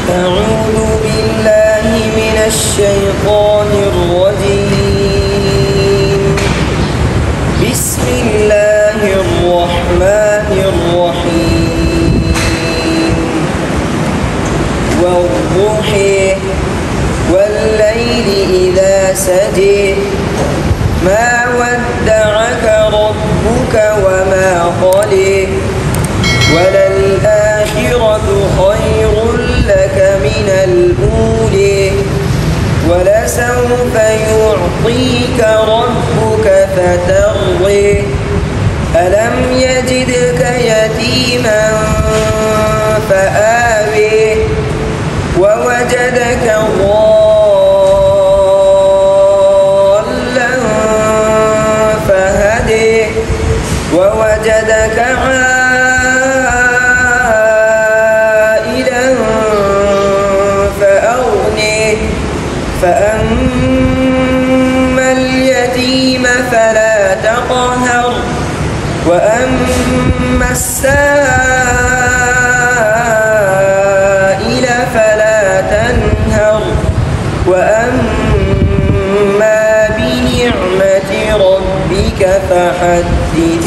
أعوذ بالله من الشيطان الرجيم. بسم الله الرحمن الرحيم. والضحى والليل إذا سجى ما ودعك ربك وما قلى وللآخرة خير لك من الأولى ولسوف يعطيك ربك فترضى ألم يجدك يتيما فآوى ووجدك ضالا فهدى ووجدك عائلا فأغنى فأما اليتيم فلا تقهر وأما السائل فلا تنهر وأما بنعمة ربك فحدث।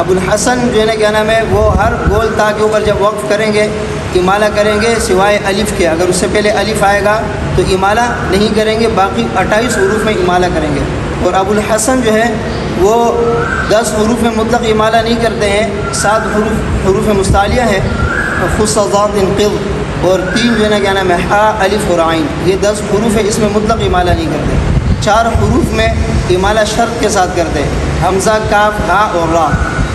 ابو الحسن جو ہے نا کیا نام ہے وہ ہر گول تا کے اوپر جب وقف کریں گے امالہ کریں گے سوائے الف کے، اگر اس سے پہلے الف آئے گا تو امالہ نہیں کریں گے، باقی 28 حروف میں امالہ کریں گے۔ اور ابو الحسن جو ہے وہ 10 حروف میں مطلق امالہ نہیں کرتے ہیں، 7 حروف مستعلیہ ہے، خص ذات انقض، اور 3 جو ہے نا کیا نام ہے حا الف اور عین، یہ 10 حروف ہے، اس میں مطلق امالہ نہیں کرتے۔ 4 حروف میں امالہ شرط کے ساتھ کرتے ہیں، حمزہ کاف ہا اور را،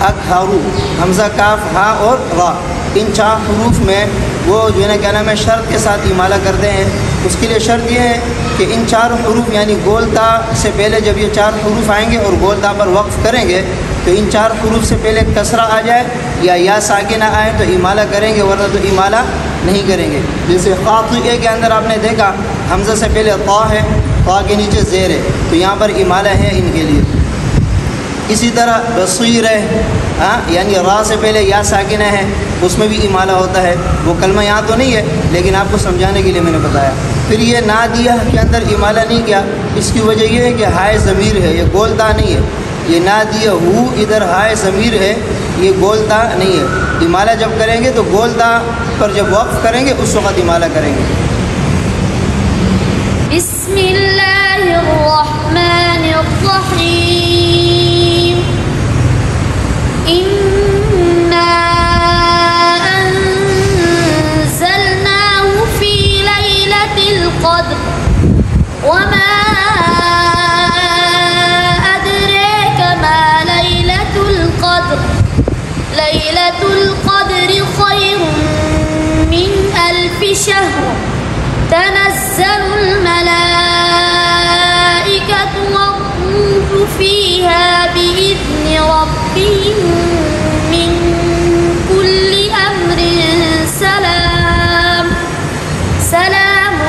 اکھارو، حمزہ کاف ہا اور را، ان 4 حروف میں وہ جو ہے نا کیا نام ہے شرط کے ساتھ امالہ کرتے ہیں۔ اس کے لیے شرط یہ ہے کہ ان 4 حروف یعنی گول تا سے پہلے جب یہ 4 حروف آئیں گے اور گول تا پر وقف کریں گے تو ان 4 حروف سے پہلے کسرہ آ جائے یا ساکنہ آئے تو امالہ کریں گے، ورنہ تو امالہ نہیں کریں گے۔ جیسے قاطعہ کے اندر آپ نے دیکھا حمزہ سے پہلے طا ہے، طا کے نیچے زیر ہے، تو یہاں پر امالہ ہے ان کے لیے۔ اسی طرح بصیر ہے، یعنی را سے پہلے یا ساکنہ ہے، اس میں بھی امالہ ہوتا ہے، وہ کلمہ یہاں تو نہیں ہے لیکن آپ کو سمجھانے کے لیے میں نے بتایا۔ پھر یہ نادیہ کے اندر امالہ نہیں کیا، اس کی وجہ یہ ہے کہ ہائے ضمیر ہے، یہ گول تا نہیں ہے، یہ نادیہ ہو ادھر ہائے ضمیر ہے، یہ گول تا نہیں ہے۔ امالہ جب کریں گے تو گول تا پر جب وقف کریں گے اس وقت امالہ کریں گے۔ بسم اللہ الرحمن الرحیم، اِنَّا أَنزَلْنَاهُ فِي لَيْلَةِ الْقَدْرِ وَمَا أَدْرَاكَ مَا لَيْلَةُ الْقَدْرِ لَيْلَةُ الْقَدْرِ خَيْرٌ مِّنْ أَلْفِ شَهْرٍ تَنَزَّلُ الْمَلَائِكَةُ وَالرُّوحُ فِيهَا بِإِذْنِ رَبِّهِم مِّن كُلِّ أَمْرٍ سَلَامٌ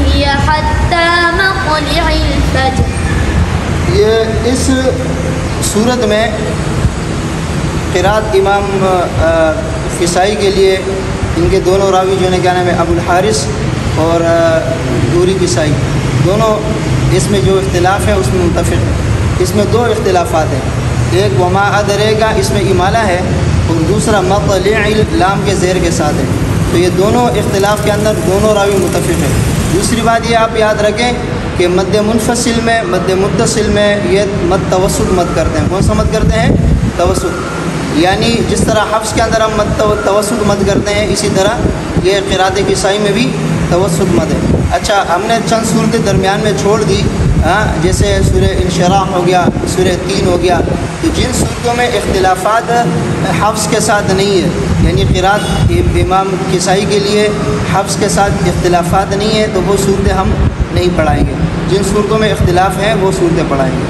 هِيَ حَتَّى مَطْلِعِ الْفَجْرِ۔ یہ اس صورت میں قرات امام کسائی کے لیے ان کے دونوں راوی جو ہے کیا نام ہے ابو الحارث اور دوری کسائی، دونوں اس میں جو اختلاف ہے اس میں متفق ہے۔ اس میں 2 اختلافات ہیں، ایک وما ادریکا اس میں امالہ ہے اور دوسرا مطلع لام کے زیر کے ساتھ ہے، تو یہ دونوں اختلاف کے اندر دونوں راوی متفق ہیں۔ دوسری بات یہ آپ یاد رکھیں کہ مد منفصل میں مد متصل میں یہ مد توسط مد کرتے ہیں، کون سا مد کرتے ہیں؟ توسط، یعنی جس طرح حفظ کے اندر ہم مد توسط مد کرتے ہیں اسی طرح یہ قرات کسائی میں بھی توسط مد ہے۔ اچھا، ہم نے چند صورتیں درمیان میں چھوڑ دی، جیسے سورہ انشراح ہو گیا، سورہ 3 ہو گیا، تو جن صورتوں میں اختلافات حفظ کے ساتھ نہیں ہے، یعنی قرات امام کسائی کے لیے حفظ کے ساتھ اختلافات نہیں ہے تو وہ صورتیں ہم نہیں پڑھائیں گے، جن صورتوں میں اختلاف ہیں وہ صورتیں پڑھائیں گے۔